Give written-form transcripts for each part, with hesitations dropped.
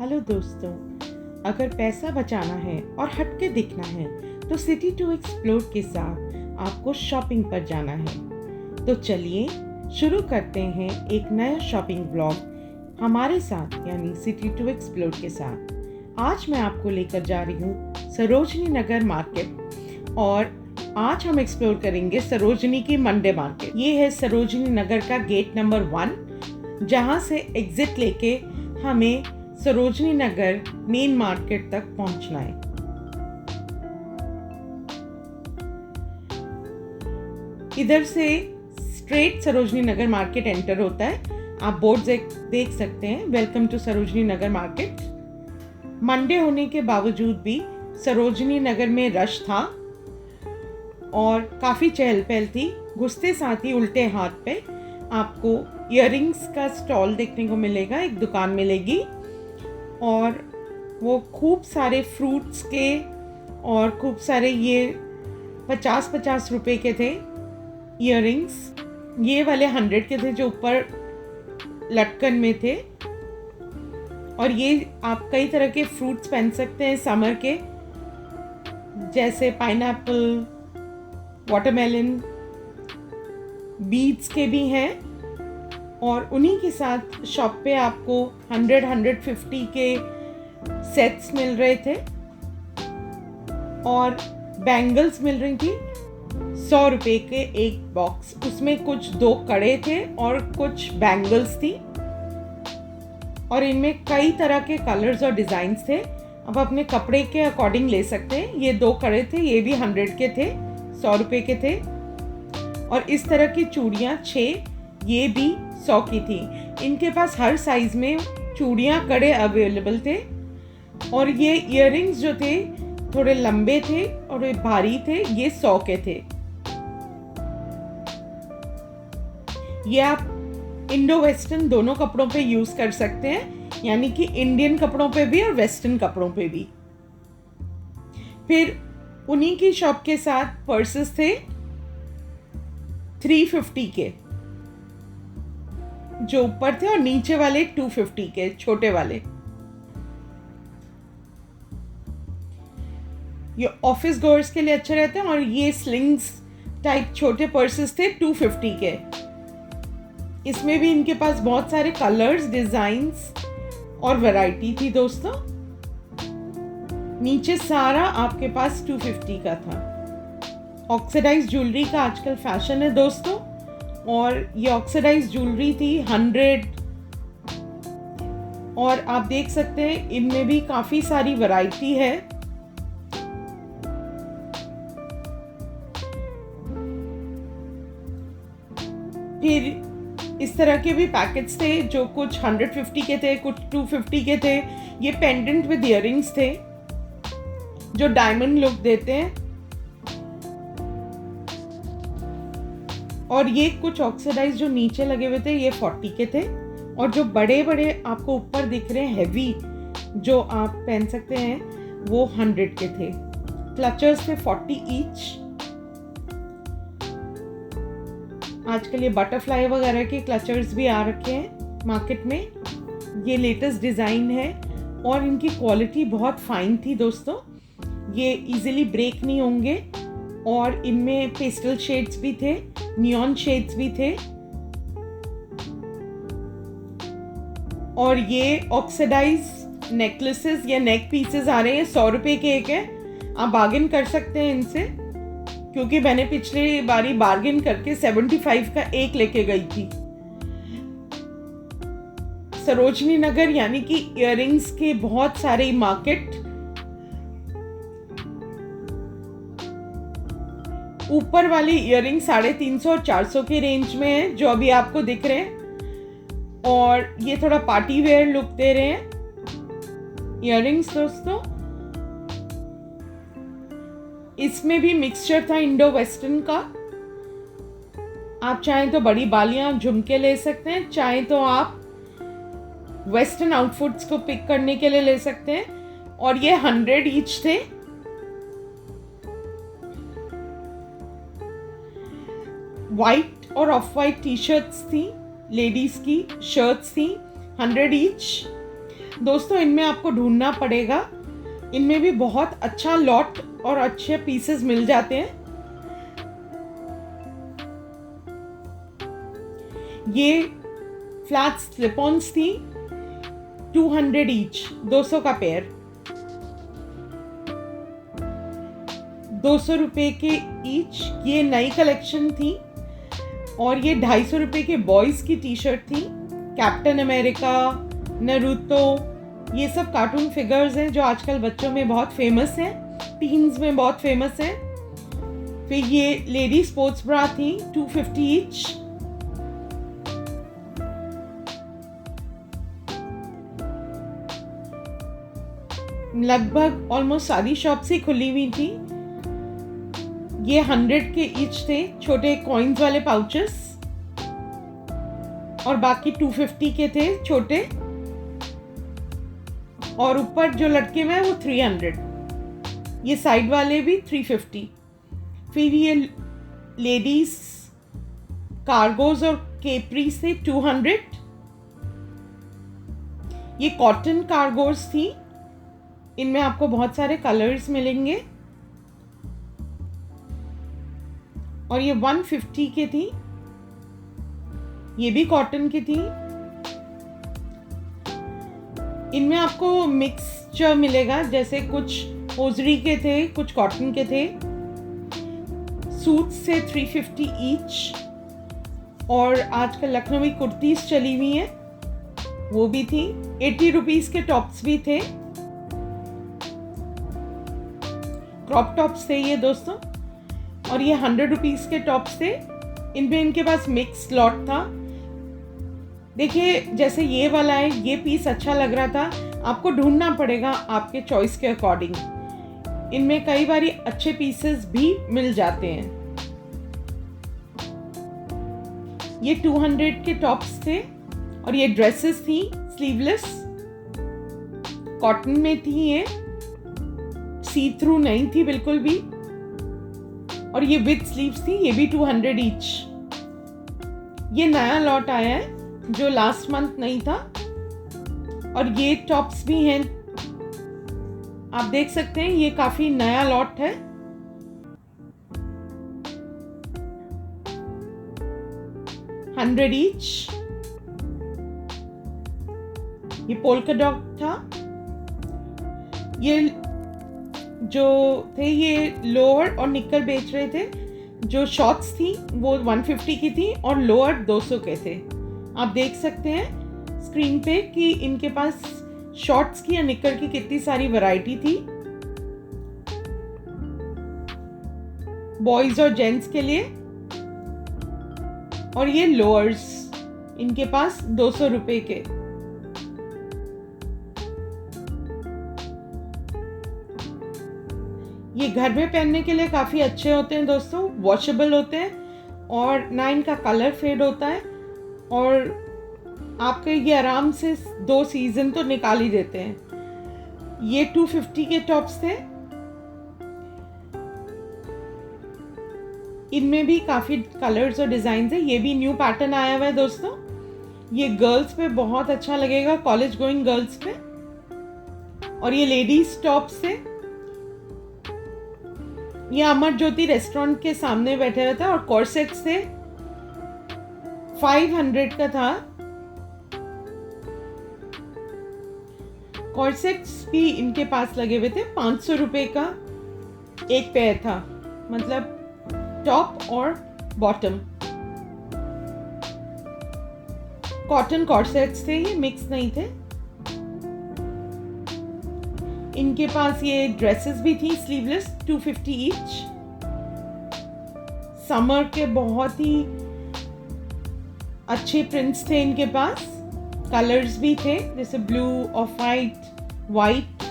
Hello दोस्तों, अगर पैसा बचाना है और हटके दिखना है तो सिटी टू एक्सप्लोर के साथ आपको शॉपिंग पर जाना है। तो चलिए शुरू करते हैं एक नया शॉपिंग ब्लॉग हमारे साथ यानी सिटी टू एक्सप्लोर के साथ। आज मैं आपको लेकर जा रही हूँ सरोजनी नगर मार्केट और आज हम एक्सप्लोर करेंगे सरोजनी की मंडे मार्केट। ये है सरोजनी नगर का गेट नंबर 1, जहाँ से एग्जिट लेके हमें सरोजनी नगर मेन मार्केट तक पहुंचना है। इधर से straight Sarojini Nagar market enter होता है। आप बोर्ड देख सकते हैं, welcome to Sarojini Nagar market. Monday होने के बावजूद भी सरोजनी नगर में रश था और काफ़ी चहल पहल थी। घुसते साथ ही उल्टे हाथ पे आपको इयररिंग्स का स्टॉल देखने को मिलेगा, एक दुकान मिलेगी और वो खूब सारे फ्रूट्स के और खूब सारे ये 50-50 रुपए के थे इयररिंग्स। ये वाले 100 के थे जो ऊपर लटकन में थे। और ये आप कई तरह के फ्रूट्स पहन सकते हैं समर के, जैसे पाइनएप्पल, वाटरमेलन, बीट्स के भी हैं। और उन्हीं के साथ शॉप पे आपको 100-150 के सेट्स मिल रहे थे और बैंगल्स मिल रही थी 100 रुपए के एक बॉक्स। उसमें कुछ 2 कड़े थे और कुछ बैंगल्स थी और इनमें कई तरह के कलर्स और डिज़ाइंस थे। आप अपने कपड़े के अकॉर्डिंग ले सकते हैं। ये 2 कड़े थे, ये भी 100 के थे, 100 रुपए के थे। और इस तरह की चूड़ियाँ 6, ये भी 100 की थी। इनके पास हर साइज में चूड़ियाँ कड़े अवेलेबल थे। और ये इयररिंग्स जो थे थोड़े लंबे थे और भारी थे, ये 100 के थे। ये आप इंडो वेस्टर्न दोनों कपड़ों पे यूज कर सकते हैं, यानी कि इंडियन कपड़ों पे भी और वेस्टर्न कपड़ों पे भी। फिर उन्हीं की शॉप के साथ पर्सेस थे 350 के जो ऊपर थे और नीचे वाले 250 के छोटे वाले। ये ऑफिस गोअर्स के लिए अच्छे रहते हैं। और ये स्लिंग्स टाइप छोटे पर्सेस थे 250 के। इसमें भी इनके पास बहुत सारे कलर्स, डिजाइन्स और वैरायटी थी दोस्तों। नीचे सारा आपके पास 250 का था। ऑक्सीडाइज ज्वेलरी का आजकल फैशन है दोस्तों, और ये ऑक्सीडाइज ज्वेलरी थी 100। और आप देख सकते हैं इनमें भी काफी सारी वैरायटी है। फिर इस तरह के भी पैकेट्स थे जो कुछ 150 के थे, कुछ 250 के थे। ये पेंडेंट विद इयररिंग्स थे जो डायमंड लुक देते हैं। और ये कुछ ऑक्सीडाइज जो नीचे लगे हुए थे, ये 40 के थे। और जो बड़े बड़े आपको ऊपर दिख रहे हैं हैवी जो आप पहन सकते हैं, वो 100 के थे। क्लचर्स थे 40 ईच। आजकल ये बटरफ्लाई वगैरह के क्लचर्स भी आ रखे हैं मार्केट में। ये लेटेस्ट डिज़ाइन है और इनकी क्वालिटी बहुत फाइन थी दोस्तों। ये इजीली ब्रेक नहीं होंगे। और इनमें पेस्टल शेड्स भी थे, नियॉन शेड्स भी थे। और ये ऑक्सीडाइज नेकलेसेस या नेक पीसेस आ रहे हैं, 100 रुपए के एक है। आप बार्गेन कर सकते हैं इनसे, क्योंकि मैंने पिछले बारी बार्गेन करके 75 का एक लेके गई थी। सरोजनी नगर यानी कि इयररिंग्स के बहुत सारे मार्केट। ऊपर वाली इयररिंग 350 और 400 के रेंज में है जो अभी आपको दिख रहे हैं। और ये थोड़ा पार्टी वेयर लुक दे रहे हैं इयररिंग्स दोस्तों। इसमें भी मिक्सचर था इंडो वेस्टर्न का। आप चाहें तो बड़ी बालियां, झुमके ले सकते हैं, चाहें तो आप वेस्टर्न आउटफिट्स को पिक करने के लिए ले सकते हैं। और ये 100 ईच थे। वाइट और ऑफ वाइट टी शर्ट्स थी, लेडीज की शर्ट्स थी 100 ईच। दोस्तों इनमें आपको ढूंढना पड़ेगा, इनमें भी बहुत अच्छा लॉट और अच्छे पीसेस मिल जाते हैं। ये फ्लैट स्लिप-ऑन्स थी, 200 ईच, 200 का पेयर, 200 रुपए के ईच। ये नई कलेक्शन थी और ये 250 रुपए के बॉयज़ की टी शर्ट थी। कैप्टन अमेरिका, नरूतो, ये सब कार्टून फिगर्स हैं जो आजकल बच्चों में बहुत फेमस हैं, टीन्स में बहुत फेमस हैं। फिर ये लेडी स्पोर्ट्स ब्रा थी, 250 ईच। लगभग ऑलमोस्ट सारी शॉप्स ही खुली हुई थी। ये 100 के ईच थे, छोटे कॉइन्स वाले पाउचेस, और बाकी 250 के थे छोटे, और ऊपर जो लटके हुए हैं वो 300। ये साइड वाले भी 350। फिर ये लेडीज कार्गोज और केपरी से 200। ये कॉटन कार्गोज थी, इनमें आपको बहुत सारे कलर्स मिलेंगे, और ये 150 के थी। ये भी कॉटन की थी। इनमें आपको मिक्सचर मिलेगा, जैसे कुछ होजरी के थे, कुछ कॉटन के थे। सूट से 350 ईच, और आजकल लखनवी कुर्तीज चली हुई हैं, वो भी थी। 80 रुपीज के टॉप्स भी थे, क्रॉप टॉप्स थे ये दोस्तों, और ये 100 रुपीज के टॉप्स थे। इनमें इनके पास मिक्स लॉट था। देखिए जैसे ये वाला है, ये पीस अच्छा लग रहा था, आपको ढूंढना पड़ेगा आपके चॉइस के अकॉर्डिंग। इनमें कई बारी अच्छे पीसेस भी मिल जाते हैं। ये 200 के टॉप्स थे, और ये ड्रेसेस थी स्लीवलेस, कॉटन में थी, ये सी थ्रू नहीं थी बिल्कुल भी, और ये विद स्लीव्स थी। ये भी 200 ईच। ये नया लॉट आया है जो लास्ट मंथ नहीं था, और ये टॉप्स भी हैं, आप देख सकते हैं, ये काफी नया लॉट है। $100 ईच। ये पोल्का डॉट था। ये जो थे ये लोअर और निक्कर बेच रहे थे। जो शॉर्ट्स थी वो 150 की थी और लोअर 200 के थे। आप देख सकते हैं स्क्रीन पे कि इनके पास शॉर्ट्स की या निक्कर की कितनी सारी वैरायटी थी, बॉयज और जेंट्स के लिए। और ये लोअर्स इनके पास 200 रुपए के। ये घर में पहनने के लिए काफ़ी अच्छे होते हैं दोस्तों, वॉशेबल होते हैं, और ना इनका कलर फेड होता है, और आपके ये आराम से 2 सीजन तो निकाल ही देते हैं। ये 250 के टॉप्स थे। इनमें भी काफ़ी कलर्स और डिज़ाइन है। ये भी न्यू पैटर्न आया हुआ है दोस्तों। ये गर्ल्स पे बहुत अच्छा लगेगा, कॉलेज गोइंग गर्ल्स पे। और ये लेडीज टॉप्स थे। ये अमर ज्योति रेस्टोरेंट के सामने बैठे हुए थे, और कॉर्सेट्स थे, 500 का था। कॉर्सेट्स भी इनके पास लगे हुए थे, 500 रुपए का एक पेयर था, मतलब टॉप और बॉटम। कॉटन कॉर्सेट्स थे, ये मिक्स नहीं थे। इनके पास ये ड्रेसेस भी थी स्लीवलेस, 250 ईच। समर के बहुत ही अच्छे प्रिंट्स थे इनके पास, कलर्स भी थे जैसे blue, of white.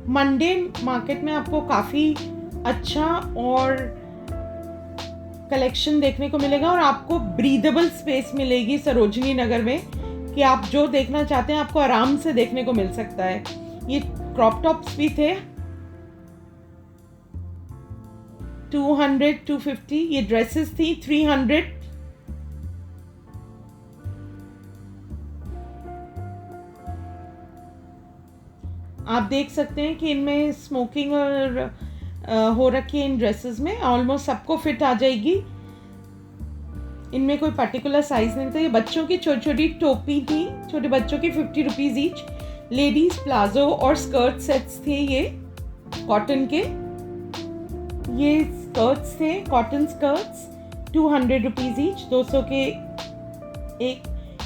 Monday market में आपको काफ़ी अच्छा और कलेक्शन देखने को मिलेगा, और आपको ब्रीदेबल स्पेस मिलेगी सरोजनी नगर में, कि आप जो देखना चाहते हैं आपको आराम से देखने को मिल सकता है। ये क्रॉप टॉप्स भी थे, 200, 250। ये ड्रेसेस थी 300। आप देख सकते हैं कि इनमें स्मोकिंग और हो रखी है इन ड्रेसेस में, ऑलमोस्ट सबको फिट आ जाएगी। इनमें कोई पर्टिकुलर साइज नहीं था। ये बच्चों की छोटी छोटी टोपी थी, छोटे बच्चों की 50 रुपीज़ ईच। लेडीज प्लाजो और स्कर्ट सेट्स थे ये कॉटन के। ये स्कर्ट्स थे, कॉटन स्कर्ट्स 200 रुपीज़ ईच, 200 के एक।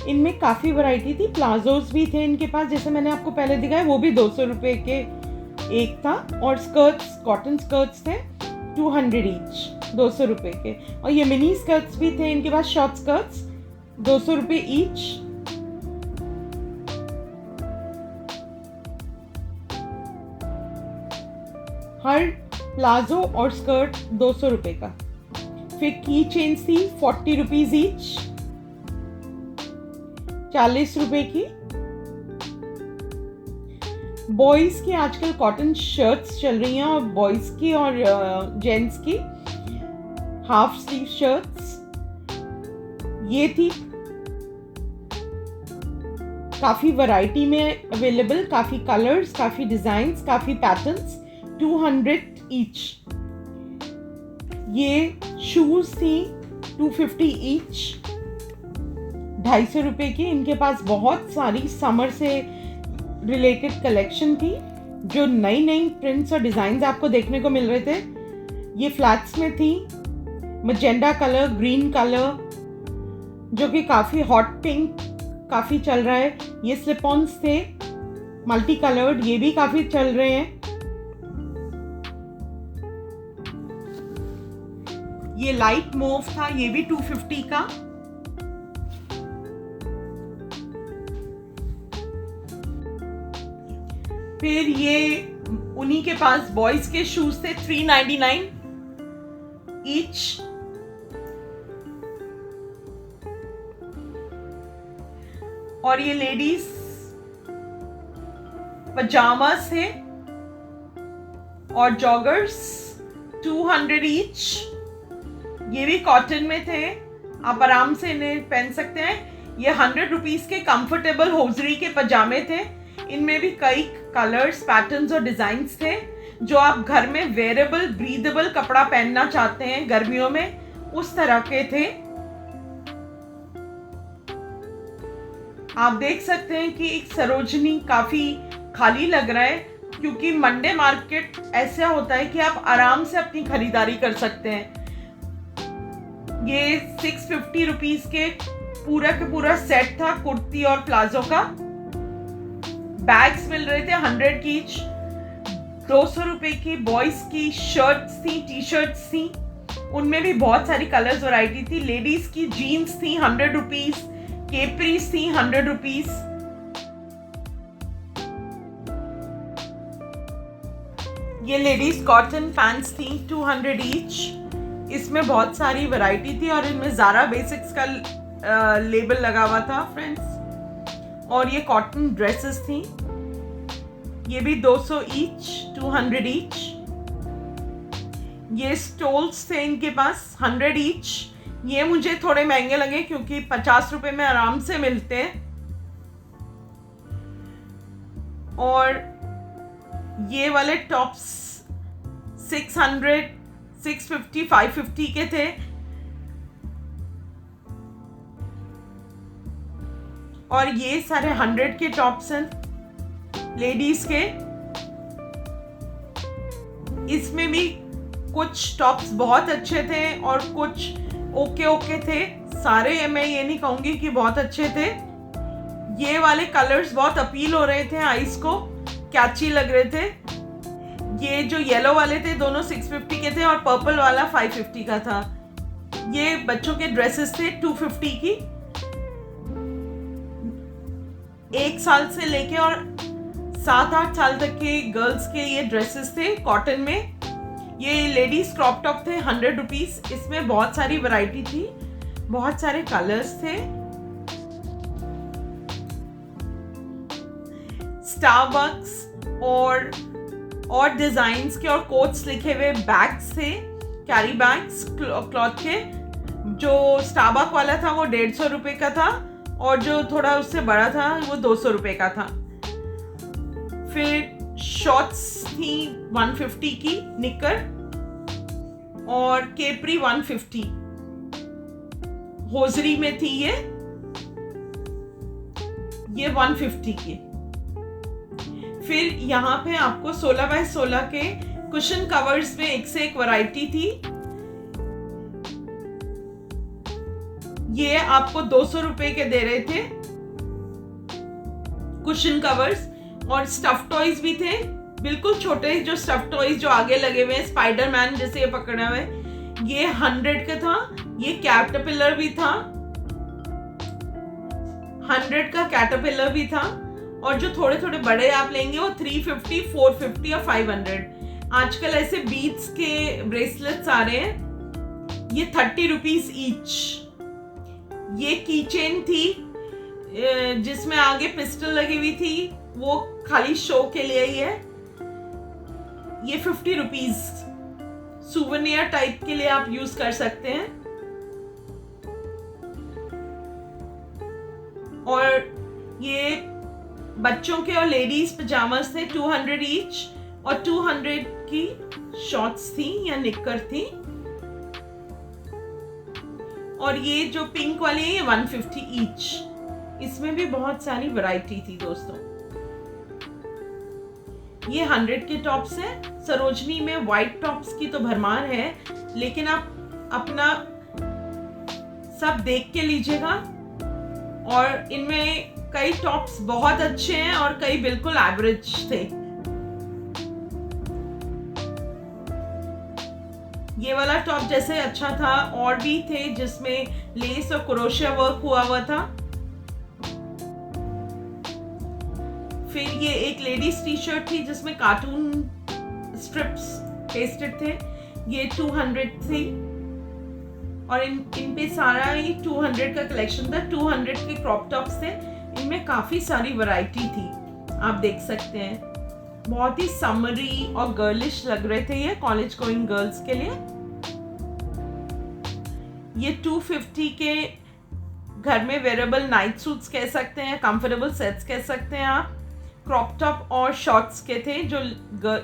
इनमें काफ़ी वैरायटी थी। प्लाजोज भी थे इनके पास, जैसे मैंने आपको पहले दिखाया, वो भी 200 रुपये के एक था। और स्कर्ट्स, कॉटन स्कर्ट्स थे 200 ईच, 200 रुपये के। और ये मिनी स्कर्ट्स भी थे इनके पास, शॉर्ट स्कर्ट्स 200 रुपये ईच। हर प्लाजो और स्कर्ट 200 रुपये का। फिर की चेन्स थी 40 रुपीज़ ईच, 40 रुपये की। बॉयज़ की आजकल कॉटन शर्ट्स चल रही हैं, और बॉयज़ की और जेंट्स की हाफ स्लीव शर्ट्स ये थी। काफ़ी वैरायटी में अवेलेबल, काफ़ी कलर्स, काफ़ी डिज़ाइंस, काफ़ी पैटर्न्स, 200 ईच। ये शूज़ थी 250 ईच, 250 रुपये की। इनके पास बहुत सारी समर से रिलेटेड कलेक्शन थी, जो नई नई प्रिंट्स और डिज़ाइंस आपको देखने को मिल रहे थे। ये फ्लैट्स में थी, मजेंडा कलर, ग्रीन कलर, जो कि काफ़ी हॉट पिंक काफ़ी चल रहा है। ये स्लिप ऑन्स थे मल्टी कलर्ड, ये भी काफ़ी चल रहे हैं। ये लाइट मूव था, ये भी 250 का। फिर ये उन्हीं के पास बॉयज के शूज थे 399 ईच। और ये लेडीज पजामास थे और जॉगर्स 200 ईच। ये भी कॉटन में थे, आप आराम से इन्हें पहन सकते हैं। ये 100 रुपीज़ के कंफर्टेबल होजरी के पजामे थे। इनमें भी कई कलर्स, पैटर्न्स और डिजाइन्स थे, जो आप घर में वेयरेबल, ब्रीदेबल कपड़ा पहनना चाहते हैं गर्मियों में, उस तरह के थे। आप देख सकते हैं कि एक सरोजनी काफ़ी खाली लग रहा है, क्योंकि मंडे मार्केट ऐसा होता है कि आप आराम से अपनी खरीदारी कर सकते हैं। ये 650 रुपीज़ के पूरा सेट था, कुर्ती और प्लाजो का। बैग्स मिल रहे थे 100 की ईच। 200 रुपये की बॉयज़ की शर्ट्स थी, टी शर्ट्स थी, उनमें भी बहुत सारी कलर्स वैरायटी थी। लेडीज़ की जीन्स थी 100 रुपीज़, केपरीज थी 100 रुपीज़। ये लेडीज़ कॉटन पैंट्स थी 200 ईच। इसमें बहुत सारी वैरायटी थी और इनमें ज़ारा बेसिक्स का लेबल लगा हुआ था फ्रेंड्स। और ये कॉटन ड्रेसेस थी, ये भी 200 ईच, 200 ईच। ये स्टोल्स थे इनके पास 100 ईच। ये मुझे थोड़े महंगे लगे, क्योंकि 50 रुपए में आराम से मिलते हैं। और ये वाले टॉप्स 600, 650, 550 के थे। और ये सारे 100 के टॉप्स हैं लेडीज के। इसमें भी कुछ टॉप्स बहुत अच्छे थे और कुछ ओके थे। सारे मैं ये नहीं कहूँगी कि बहुत अच्छे थे। ये वाले कलर्स बहुत अपील हो रहे थे आईज को, कैची लग रहे थे। ये जो येलो वाले थे दोनों 650 के थे और पर्पल वाला 550 का था। ये बच्चों के ड्रेसेस थे 250 की। 1 साल से लेके और 7-8 साल तक के गर्ल्स के ये ड्रेसेस थे कॉटन में। ये लेडीज क्रॉप टॉप थे 100 रुपीज़। इसमें बहुत सारी वैरायटी थी, बहुत सारे कलर्स थे। स्टारबक्स और डिजाइन्स के और कोट्स लिखे हुए बैग्स थे, कैरी बैग्स क्लॉथ के। जो स्टारबक वाला था वो 150 रुपये का था और जो थोड़ा उससे बड़ा था वो 200 रुपये का था। फिर शॉर्ट्स थी 150 की निकर, और केपरी 150 होजरी में थी ये 150 की। फिर यहाँ पे आपको 16 बाय 16 के कुशन कवर्स में एक से एक वैरायटी थी। ये आपको 200 रुपए के दे रहे थे कुशन कवर्स, और स्टफ टॉयज भी थे, बिल्कुल छोटे जो स्टफ टॉयज जो आगे लगे हुए हैं, स्पाइडरमैन जैसे ये पकड़ा हुआ है, ये 100 का था। ये कैटरपिलर भी था, 100 का कैटरपिलर भी था। और जो थोड़े थोड़े बड़े आप लेंगे वो 350, 450 और 500। आजकल ऐसे बीड्स के ब्रेसलेट्स आ रहे हैं, ये 30 रुपीज ईच। ये की चेन थी जिसमें आगे पिस्टल लगी हुई थी, वो खाली शो के लिए ही है। ये 50 रुपीज, सुवेनियर टाइप के लिए आप यूज कर सकते हैं। और ये बच्चों के और लेडीज पजामास थे 200 ईच, और 200 की शॉर्ट्स थी या निक्कर थी। और ये जो पिंक वाली है ये 150 ईच। इसमें भी बहुत सारी वैरायटी थी दोस्तों। ये 100 के टॉप्स हैं। सरोजनी में व्हाइट टॉप्स की तो भरमार है, लेकिन आप अपना सब देख के लीजिएगा। और इनमें कई टॉप्स बहुत अच्छे हैं और कई बिल्कुल एवरेज थे। ये वाला टॉप जैसे अच्छा था, और भी थे जिसमें लेस और क्रोशिया वर्क हुआ था। फिर ये एक लेडीज टी शर्ट थी जिसमें कार्टून स्ट्रिप्स पेस्टेड थे, ये 200 थी। और इन पे सारा ही 200 का कलेक्शन था। 200 के क्रॉप टॉप्स थे, इनमें काफी सारी वैरायटी थी, आप देख सकते हैं। बहुत ही समरी और गर्लिश लग रहे थे ये कॉलेज गोइंग गर्ल्स के लिए। ये 250 के घर में वेरेबल नाइट सूट्स कह सकते हैं, कंफर्टेबल सेट्स कह सकते हैं आप। क्रॉप टॉप और शॉर्ट्स के थे जो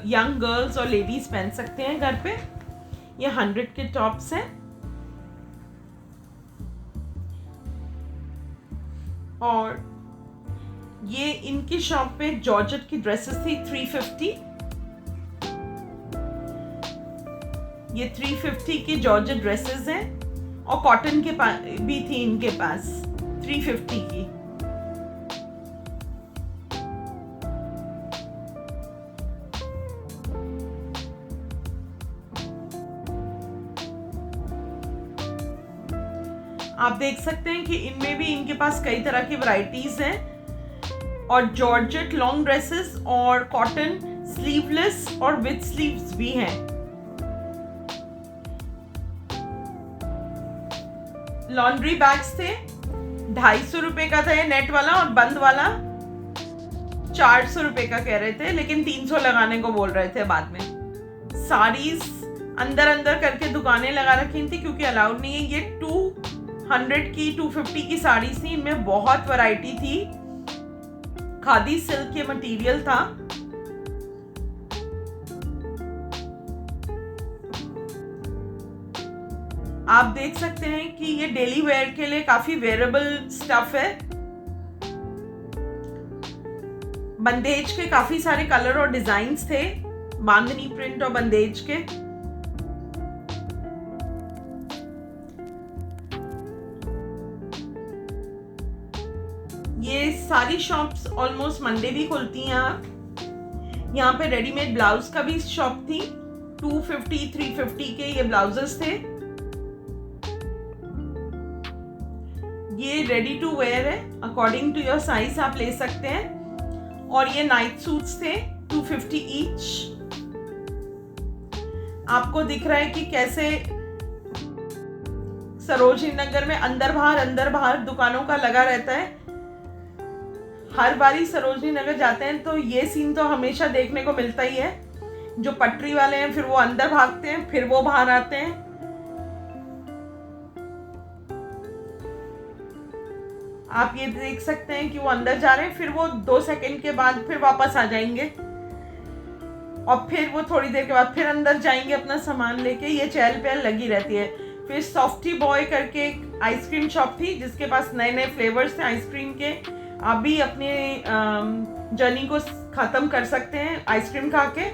यंग गर्ल्स और लेडीज पहन सकते हैं घर पे। ये 100 के टॉप्स हैं। और ये इनकी शॉप पे जॉर्जेट की ड्रेसेस थी 350। ये 350 की जॉर्जेट ड्रेसेस हैं, और कॉटन के भी थी इनके पास 350 की। आप देख सकते हैं कि इनमें भी इनके पास कई तरह की वैरायटीज हैं, और जॉर्जेट लॉन्ग ड्रेसेस और कॉटन स्लीवलेस और विद स्लीव्स भी हैं। लॉन्ड्री बैग्स थे, 250 रुपए का था ये नेट वाला, और बंद वाला 400 रुपए का कह रहे थे, लेकिन 300 लगाने को बोल रहे थे बाद में। साड़ीज अंदर अंदर करके दुकानें लगा रखी थी क्योंकि अलाउड नहीं है। ये 200 की 250 की साड़ीज थी, इनमें बहुत वैरायटी थी। खादी सिल्क के मटेरियल था। आप देख सकते हैं कि ये डेली वेयर के लिए काफी वेयरेबल स्टफ है। बंदेज के काफी सारे कलर और डिजाइन्स थे, बांधनी प्रिंट और बंदेज के। ये सारी शॉप्स ऑलमोस्ट मंडे भी खुलती हैं। यहाँ पे रेडीमेड ब्लाउज का भी शॉप थी, 250, 350 के ये ब्लाउजेस थे। ये रेडी टू वेयर है, अकॉर्डिंग टू योर साइज आप ले सकते हैं। और ये नाइट सूट्स थे 250 ईच। आपको दिख रहा है कि कैसे सरोजनी नगर में अंदर बाहर दुकानों का लगा रहता है। हर बारी सरोजनी नगर जाते हैं तो ये सीन तो हमेशा देखने को मिलता ही है। जो पटरी वाले हैं फिर वो अंदर भागते हैं, फिर वो बाहर आते हैं। आप ये देख सकते हैं कि वो अंदर जा रहे हैं, फिर वो 2 सेकंड के बाद फिर वापस आ जाएंगे। और फिर वो थोड़ी देर के बाद फिर अंदर जाएंगे अपना सामान लेके, ये चहल पहल लगी रहती है। फिर सॉफ्टी बॉय करके एक आइसक्रीम शॉप थी जिसके पास नए नए फ्लेवर्स थे आइसक्रीम के। आप भी अपने जर्नी को ख़त्म कर सकते हैं आइसक्रीम खा के।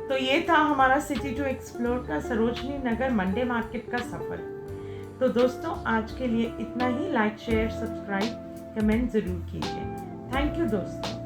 तो ये था हमारा सिटी टू एक्सप्लोर का सरोजनी नगर मंडे मार्केट का सफ़र। तो दोस्तों आज के लिए इतना ही। लाइक शेयर सब्सक्राइब कमेंट ज़रूर कीजिए। थैंक यू दोस्तों।